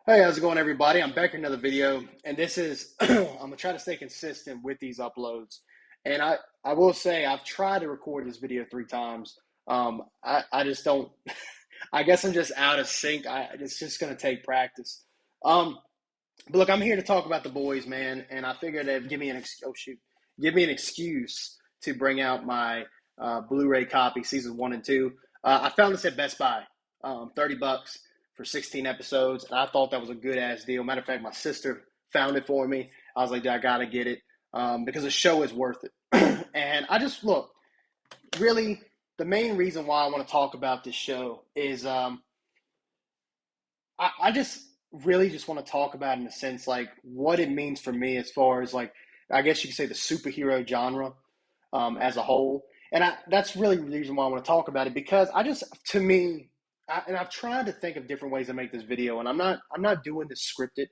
Hey, how's it going, everybody? I'm back with another video, and this is I'm gonna try to stay consistent with these uploads. And I will say I've tried to record this video 3 times. I just don't. I guess I'm just out of sync. It's just gonna take practice. Um, but look, I'm here to talk about the boys, man, and I figured they'd oh shoot, give me an excuse to bring out my Blu-ray copy, seasons 1 and 2. I found this at Best Buy, $30 for 16 episodes, and I thought that was a good ass deal. Matter of fact, my sister found it for me. I was like, I gotta get it because the show is worth it. And I just look really the main reason why I want to talk about this show is I just really just want to talk about in a sense like what it means for me as far as like I guess you could say the superhero genre as a whole. And that's really the reason why I want to talk about it because I just to me and I've tried to think of different ways to make this video and I'm not doing this scripted.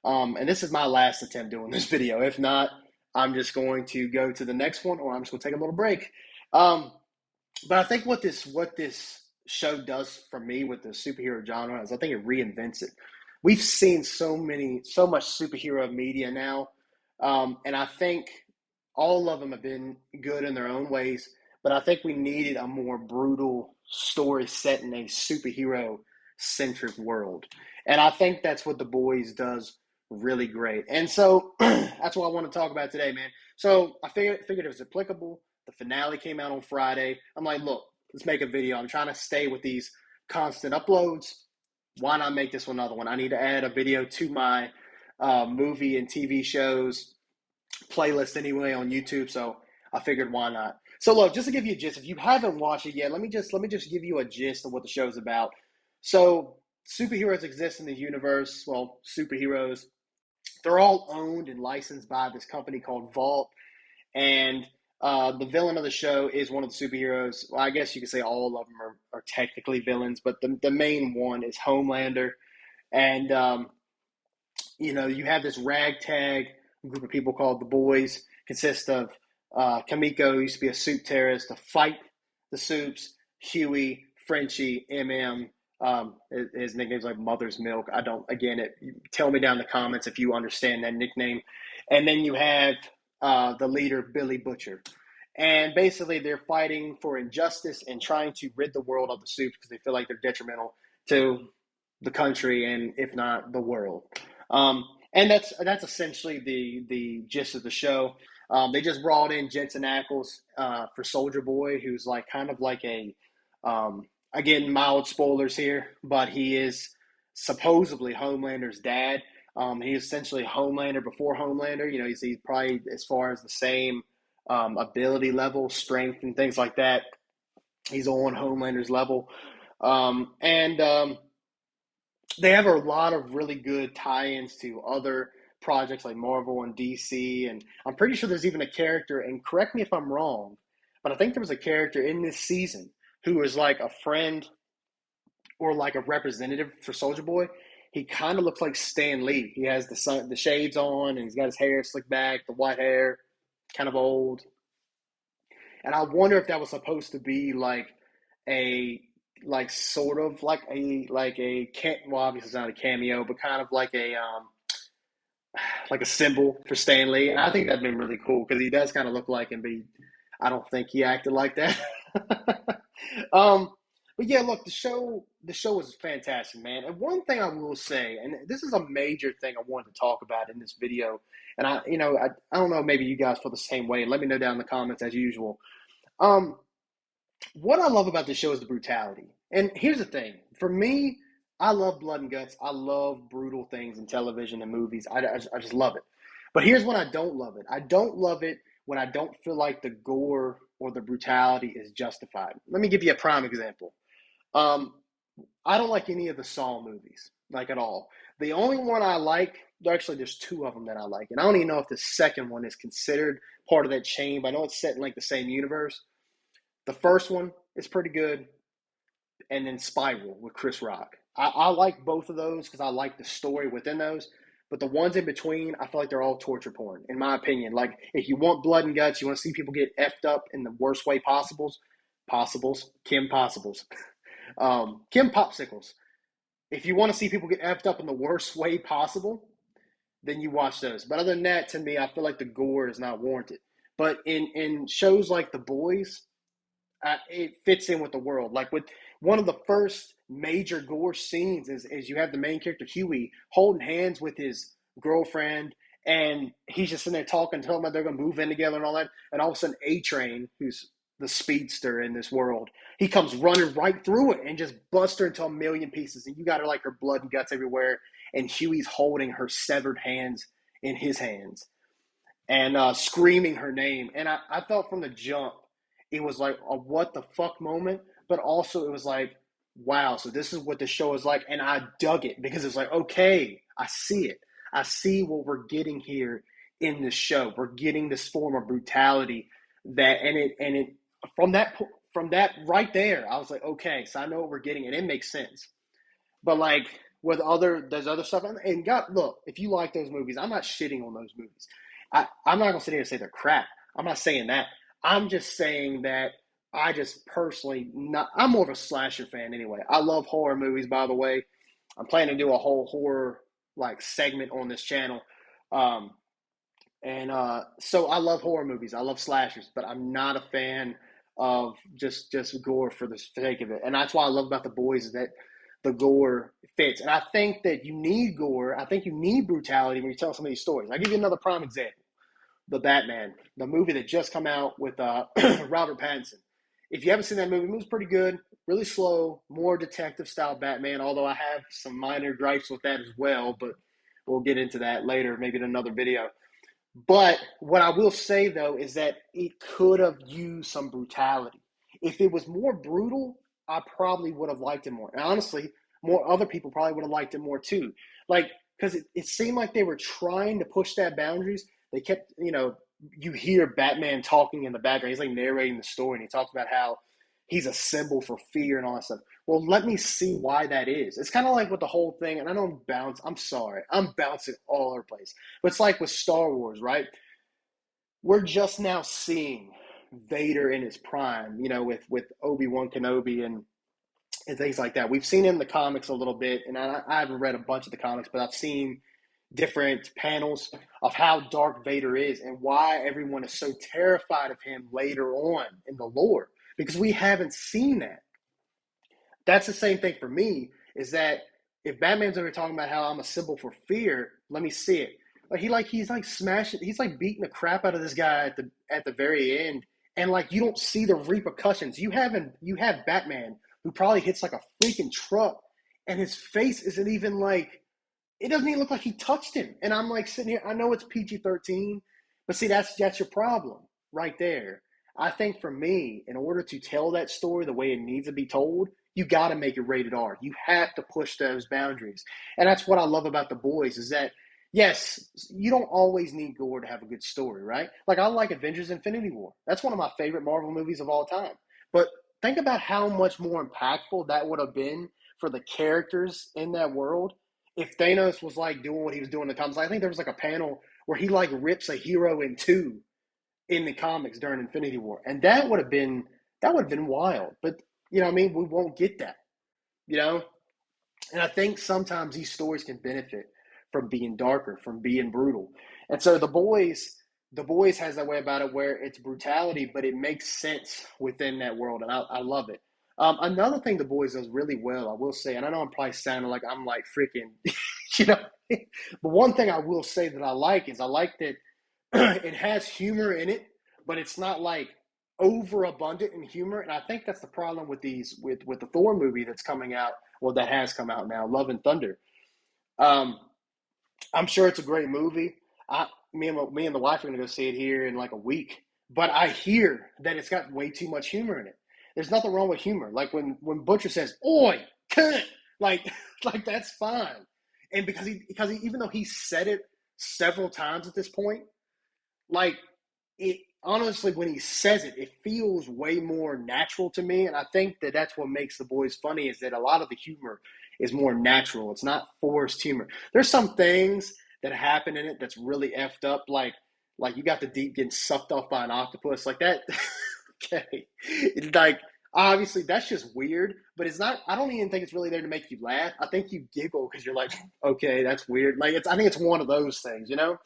And this is my last attempt doing this video. If not, I'm just going to go to the next one or I'm just going to take a little break. Um, but I think what this show does for me with the superhero genre is I think it reinvents it. We've seen so much superhero media now, and I think all of them have been good in their own ways. But I think we needed a more brutal story set in a superhero centric world, and I think that's what the boys does really great. And so that's what I want to talk about today, man. So I figured it was applicable. The finale came out on Friday. I'm like, look, let's make a video. I'm trying to stay with these constant uploads. Why not make this one another one? I need to add a video to my movie and TV shows playlist anyway on YouTube. So I figured why not. So look, just to give you a gist, if you haven't watched it yet, let me just give you a gist of what the show's about. So superheroes exist in the universe. Well, superheroes, they're all owned and licensed by this company called Vault, and the villain of the show is one of the superheroes. Well, I guess you could say all of them are technically villains, but the main one is Homelander. And, you have this ragtag group of people called the Boys, consists of Kamiko, who used to be a soup terrorist, to fight the soups, Huey, Frenchie, MM. His nickname's like Mother's Milk. I don't, again, tell me down in the comments if you understand that nickname. And then you have the leader, Billy Butcher. And basically, they're fighting for injustice and trying to rid the world of the soups because they feel like they're detrimental to the country and, if not, the world. Um, and that's essentially the gist of the show. They just brought in Jensen Ackles for Soldier Boy, who's like kind of like a again mild spoilers here, but he is supposedly Homelander's dad. He's essentially Homelander before Homelander. He's probably as far as the same ability level, strength, and things like that. He's on Homelander's level, and they have a lot of really good tie-ins to other projects like Marvel and DC, and I'm pretty sure there's even a character. And correct me if I'm wrong, but I think there was a character in this season who was like a friend or like a representative for Soldier Boy. He kind of looks like Stan Lee. He has the shades on, and he's got his hair slicked back, the white hair, kind of old. And I wonder if that was supposed to be a like sort of well, obviously it's not a cameo, but kind of like a symbol for Stan Lee. And I think that'd been really cool because he does kind of look like him, but I don't think he acted like that. um, but yeah, look, the show was fantastic, man. And one thing I will say, and this is a major thing I wanted to talk about in this video, and I don't know, maybe you guys feel the same way, and let me know down in the comments as usual. Um, what I love about this show is the brutality. And here's the thing for me, I love blood and guts. I love brutal things in television and movies. I just love it. But here's when I don't love it. I don't love it when I don't feel like the gore or the brutality is justified. Let me give you a prime example. Um, I don't like any of the Saw movies, like at all. The only one I like, actually, there's two of them that I like, and I don't even know if the second one is considered part of that chain. But I know it's set in like the same universe. The first one is pretty good, and then Spiral with Chris Rock. I like both of those because I like the story within those. But the ones in between, I feel like they're all torture porn, in my opinion. Like, if you want blood and guts, you want to see people get effed up in the worst way possibles, Kim Possibles, Kim Popsicles. If you want to see people get effed up in the worst way possible, then you watch those. But other than that, to me, I feel like the gore is not warranted. But in shows like The Boys, it fits in with the world. Like with one of the first major gore scenes is you have the main character Huey holding hands with his girlfriend, and he's just in there talking, telling them they're gonna move in together and all that. And all of a sudden, A Train, who's the speedster in this world, he comes running right through it and just busts her into a million pieces. And you got her like her blood and guts everywhere, and Huey's holding her severed hands in his hands and screaming her name. And I felt from the jump, it was like a what the fuck moment, but also it was like, wow, so this is what the show is like. And I dug it because it's like, okay, I see it. I see what we're getting here in this show. We're getting this form of brutality that, and it, from that right there, I was like, okay, so I know what we're getting, and it makes sense. But like with there's other stuff, and God, look, if you like those movies, I'm not shitting on those movies. I'm not gonna sit here and say they're crap. I'm not saying that. I'm just saying that I just personally not. I'm more of a slasher fan anyway. I love horror movies, by the way. I'm planning to do a whole horror like segment on this channel. Um, and so I love horror movies. I love slashers, but I'm not a fan of just gore for the sake of it. And that's why I love about the boys is that the gore fits. And I think that you need gore. I think you need brutality when you tell some of these stories. I'll give you another prime example: the Batman, the movie that just come out with Robert Pattinson. If you haven't seen that movie, the movie's pretty good. Really slow, more detective style Batman. Although I have some minor gripes with that as well, but we'll get into that later, maybe in another video. But what I will say though is that it could have used some brutality. If it was more brutal, I probably would have liked it more. And honestly, more other people probably would have liked it more too. Like, because it seemed like they were trying to push that boundaries. They kept, you hear Batman talking in the background. He's like narrating the story, and he talks about how he's a symbol for fear and all that stuff. Well, let me see why that is. It's kind of like with the whole thing, and I don't bounce. I'm sorry, I'm bouncing all over the place. But it's like with Star Wars, right? We're just now seeing Vader in his prime, with Obi-Wan Kenobi and things like that. We've seen it in the comics a little bit, and I haven't read a bunch of the comics, but I've seen different panels of how Darth Vader is and why everyone is so terrified of him later on in the lore because we haven't seen that. That's the same thing for me. Is that if Batman's over talking about how I'm a symbol for fear, let me see it. He's like smashing, he's like beating the crap out of this guy at the very end, and like you don't see the repercussions. You have Batman who probably hits like a freaking truck, and his face isn't even like it doesn't even look like he touched him. And I'm like sitting here. I know it's PG-13, but see that's your problem right there. I think for me, in order to tell that story the way it needs to be told, you got to make it rated R. You have to push those boundaries, and that's what I love about the boys. Is that yes, you don't always need gore to have a good story, right? Like I like Avengers: Infinity War. That's one of my favorite Marvel movies of all time. But think about how much more impactful that would have been for the characters in that world if Thanos was like doing what he was doing in the comics. I think there was like a panel where he like rips a hero in two in the comics during Infinity War, and that would have been wild. But what I mean, we won't get that, you know. And I think sometimes these stories can benefit from being darker, from being brutal. And so the boys has that way about it where it's brutality, but it makes sense within that world, and I love it. Another thing the boys does really well, I will say, and I know I'm probably sounding like I'm like freaking, you know, but one thing I will say that I like is I like that it has humor in it, but it's not like overabundant in humor. And I think that's the problem with these with the Thor movie that's coming out. Well, that has come out now, Love and Thunder. Um, I'm sure it's a great movie. Me and the wife are gonna go see it here in like a week. But I hear that it's got way too much humor in it. There's nothing wrong with humor. Like when Butcher says "Oi, cunt," like like that's fine. And because he, even though he said it several times at this point, like it honestly when he says it, it feels way more natural to me. And I think that that's what makes the boys funny is that a lot of the humor is more natural. It's not forced humor. There's some things that happen in it that's really effed up, like you got the deep getting sucked off by an octopus like that. Okay, it's like obviously that's just weird, but it's not. I don't even think it's really there to make you laugh. I think you giggle because you're like, okay, that's weird. Like it's. I think it's one of those things, you know.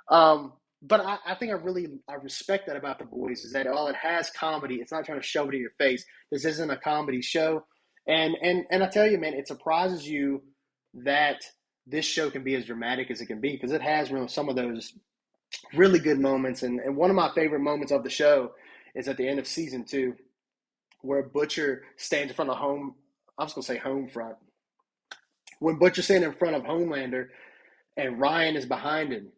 Um, but I think I respect that about the boys is that while it has comedy, it's not trying to shove it in your face. This isn't a comedy show, and I tell you, man, it surprises you that this show can be as dramatic as it can be because it has really some of those really good moments. And one of my favorite moments of the show is at the end of season two, where Butcher stands in front of home. I was gonna say home front. When Butcher's standing in front of Homelander and Ryan is behind him,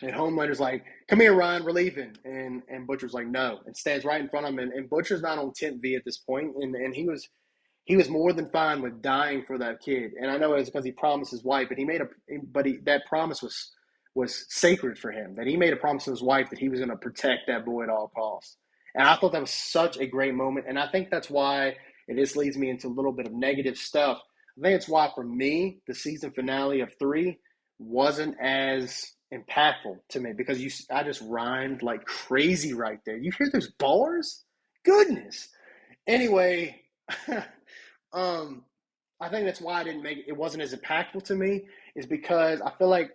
and Homelander's like, "Come here, Ryan, we're leaving," and Butcher's like, "No," and stands right in front of him. And Butcher's not on temp V at this point, and he was more than fine with dying for that kid. And I know it's because he promised his wife, but that promise was sacred for him. That he made a promise to his wife that he was going to protect that boy at all costs. And I thought that was such a great moment. And I think that's why, and this leads me into a little bit of negative stuff. I think it's why, for me, the season finale of three wasn't as impactful to me because I just rhymed like crazy right there. You hear those bars? Goodness. Anyway, um, I think that's why it wasn't as impactful to me is because I feel like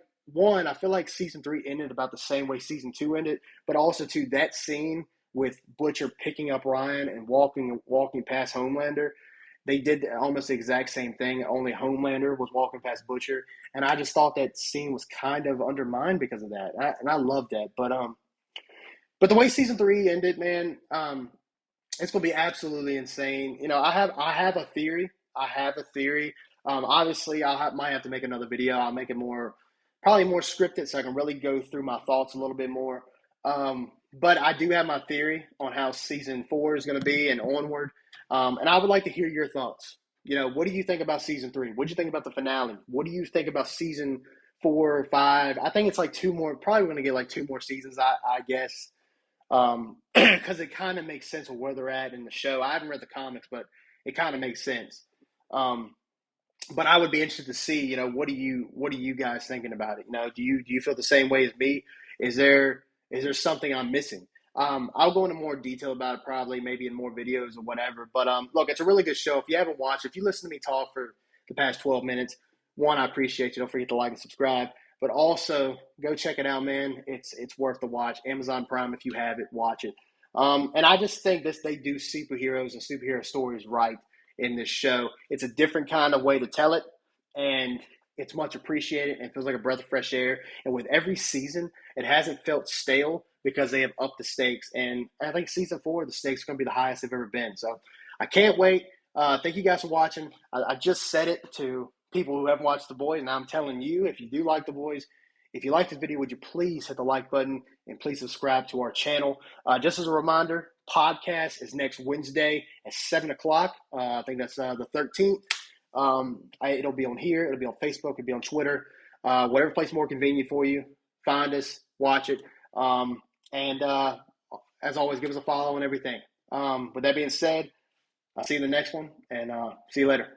season three ended about the same way season two ended, but also to that scene with Butcher picking up Ryan and walking past Homelander. They did almost the exact same thing, only Homelander was walking past Butcher. And I just thought that scene was kind of undermined because of that. And I loved that. But the way season three ended, man, it's gonna be absolutely insane. You know, I have a theory. I have a theory. Obviously, might have to make another video. I'll make it probably more scripted, so I can really go through my thoughts a little bit more. But I do have my theory on how season four is going to be and onward. And I would like to hear your thoughts. You know, what do you think about season three? What do you think about the finale? What do you think about season four, five? I think it's like two more. Probably going to get like two more seasons. I guess because it kind of makes sense of where they're at in the show. I haven't read the comics, but it kind of makes sense. Um, but I would be interested to see, you know, what are you guys thinking about it? You know, do you feel the same way as me? Is there something I'm missing? I'll go into more detail about it probably maybe in more videos or whatever. But look, it's a really good show. If you haven't watched, if you listen to me talk for the past 12 minutes, one, I appreciate you. Don't forget to like and subscribe. But also go check it out, man. It's worth the watch. Amazon Prime, if you have it, watch it. And I just think they do superheroes and superhero stories right in this show. It's a different kind of way to tell it, and it's much appreciated and feels like a breath of fresh air. And with every season, it hasn't felt stale because they have upped the stakes. And I think season four, the stakes are going to be the highest they've ever been. So I can't wait. Thank you guys for watching. I just said it to people who haven't watched The Boys, and I'm telling you, if you do like The Boys, if you like this video, would you please hit the like button and please subscribe to our channel. Just as a reminder, podcast is next Wednesday at 7 o'clock. I think that's the 13th. It'll be on here. It'll be on Facebook. It'll be on Twitter. Whatever place more convenient for you. Find us, watch it. And as always, give us a follow and everything. With that being said, I'll see you in the next one, and see you later.